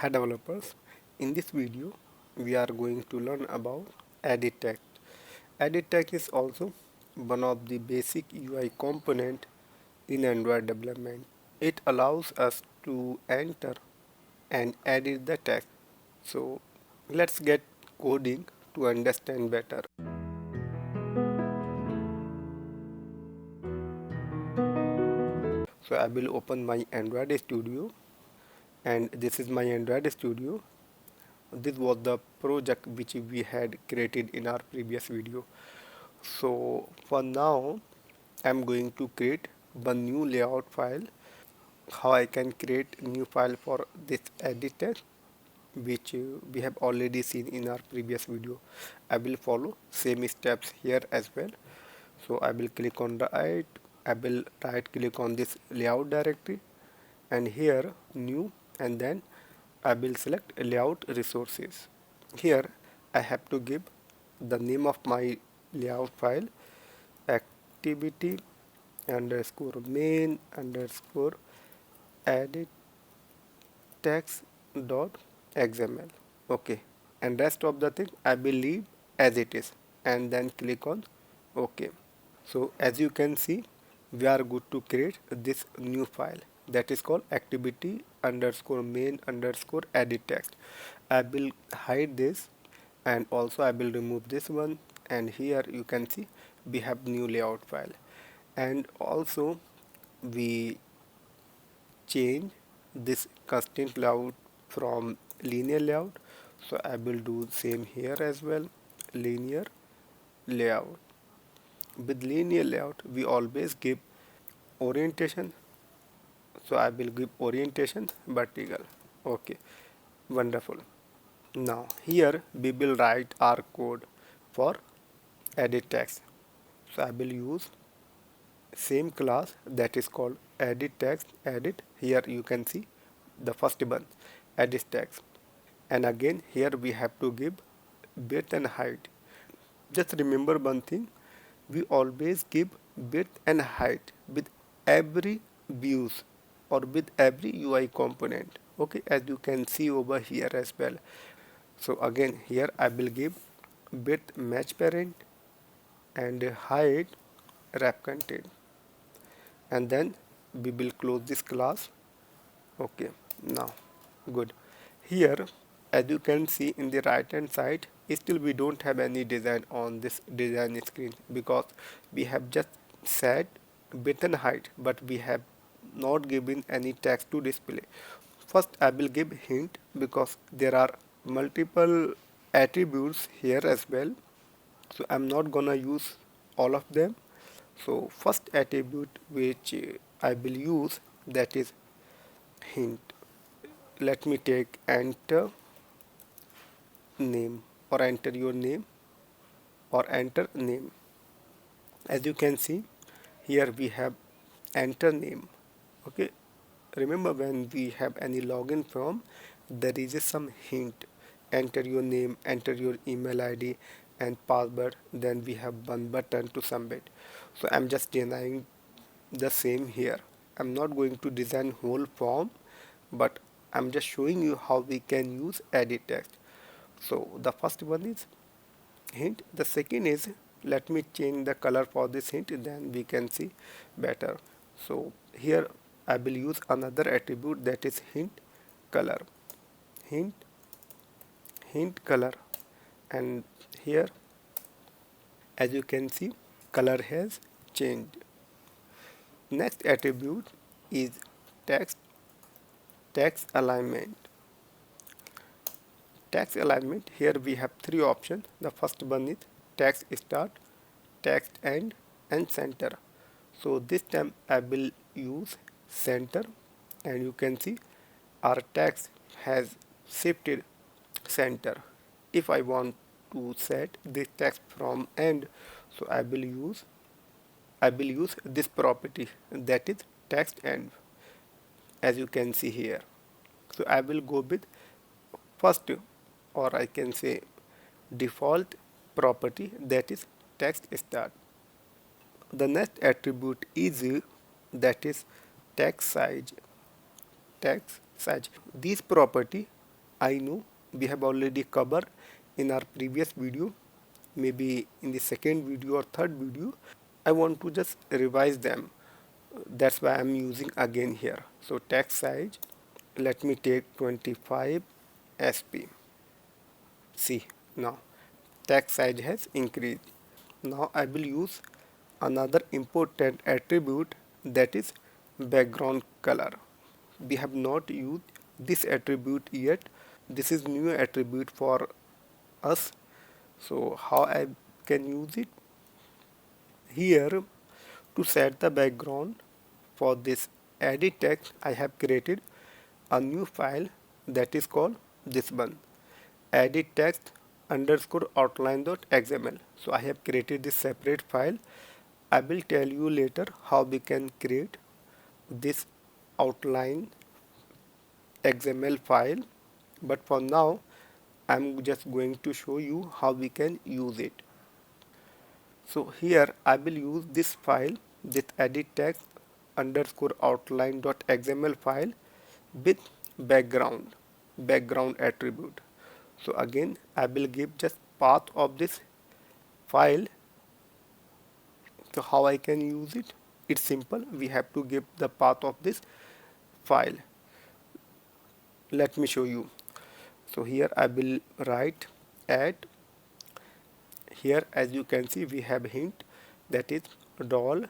Hi developers, in this video we are going to learn about EditText. EditText is also one of the basic UI component in Android development. It allows us to enter and edit the text. So let's get coding to understand better. So I will open my Android Studio, and this is my Android Studio. This was the project which we had created in our previous video. So for now I'm going to create one new layout file. How I can create new file for this editor, which we have already seen in our previous video. I will follow same steps here as well. So I will click on the I will right click on this layout directory, and here new, and then I will select layout resources. Here I have to give the name of my layout file, activity underscore main underscore edit text dot xml. Okay, and rest of the thing I will leave as it is, and then click on OK. So as you can see, we are good to create this new file that is called activity underscore main underscore edit text. I will hide this, and also I will remove this one, and here you can see we have new layout file, and also we change this constraint layout from linear layout. So I will do same here as well, linear layout. With linear layout we always give orientation, so I will give orientation vertical. Okay, wonderful. Now here we will write our code for edit text. So I will use same class that is called edit text edit. Here you can see the first one, edit text, and again here we have to give width and height. Just remember one thing, we always give width and height with every views or with every UI component. Okay, as you can see over here as well. So again here I will give width match parent and height wrap content, and then we will close this class. Okay, now good. Here as you can see in the right hand side, still we don't have any design on this design screen, because we have just set width and height, but we have not given any text to display. First I will give hint, because there are multiple attributes here as well, so I'm not gonna use all of them. So first attribute which I will use, that is hint. Let me take enter name, or enter your name, or enter name. As you can see here we have enter name. Okay, remember when we have any login form, there is some hint, enter your name, enter your email ID and password, then we have one button to submit. So I'm just denying the same here. I'm not going to design whole form, but I'm just showing you how we can use edit text. So the first one is hint. The second is, let me change the color for this hint, then we can see better. So here I will use another attribute, that is hint color. Hint color, and here as you can see color has changed. Next attribute is text alignment. Text alignment, here we have three options. The first one is text start, text end, and center. So this time I will use center, and you can see our text has shifted center. If I want to set this text from end, so I will use this property, that is text end, as you can see here. So I will go with first, or I can say default property, that is text start. The next attribute is that is text size. This property I know we have already covered in our previous video, maybe in the second video or third video. I want to just revise them. That's why I'm using again here. So text size, let me take 25 sp. See, now text size has increased. Now I will use another important attribute, that is background color. We have not used this attribute yet. This is new attribute for us. So how I can use it? Here, to set the background for this edit text, I have created a new file that is called this one, edit text underscore outline.xml. So I have created this separate file. I will tell you later how we can create this outline XML file, but for now I'm just going to show you how we can use it. So here I will use this file, this edit text underscore outline.xml file with background attribute. So again I will give just path of this file. So how I can use it? It's simple. We have to give the path of this file. Let me show you. So here I will write add. Here as you can see we have hint, that is doll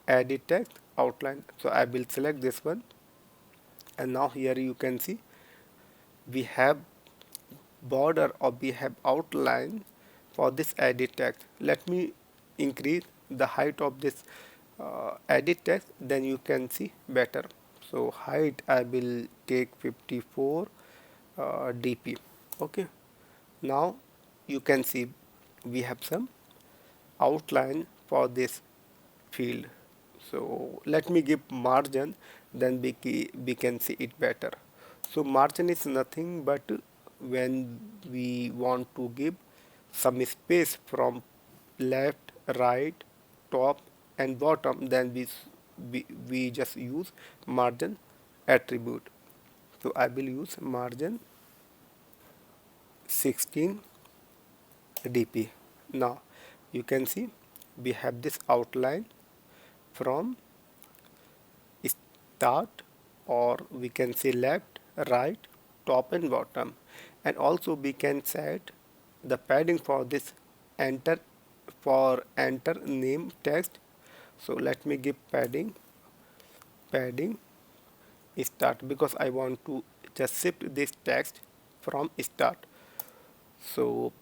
edit text outline. So I will select this one, and now here you can see we have border or we have outline for this edit text. Let me increase the height of this edit text, then you can see better. So height I will take 54 dp. Okay, now you can see we have some outline for this field. So let me give margin, then we can see it better. So margin is nothing but when we want to give some space from left, right, top and bottom, then we just use margin attribute. So I will use margin 16 dp. Now you can see we have this outline from start, or we can say left, right, top and bottom, and also we can set the padding for this enter name text. So let me give padding start, because I want to just shift this text from start. So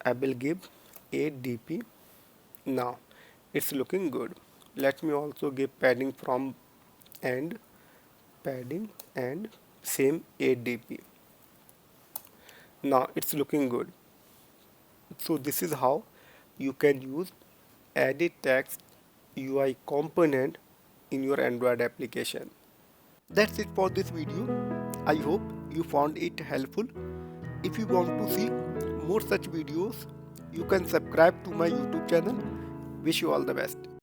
I will give 8 dp. Now it's looking good. Let me also give padding from end, padding and same 8 dp. Now it's looking good. So this is how you can use edit text UI component in your Android application. That's it for this video. I hope you found it helpful. If you want to see more such videos, you can subscribe to my YouTube channel. Wish you all the best.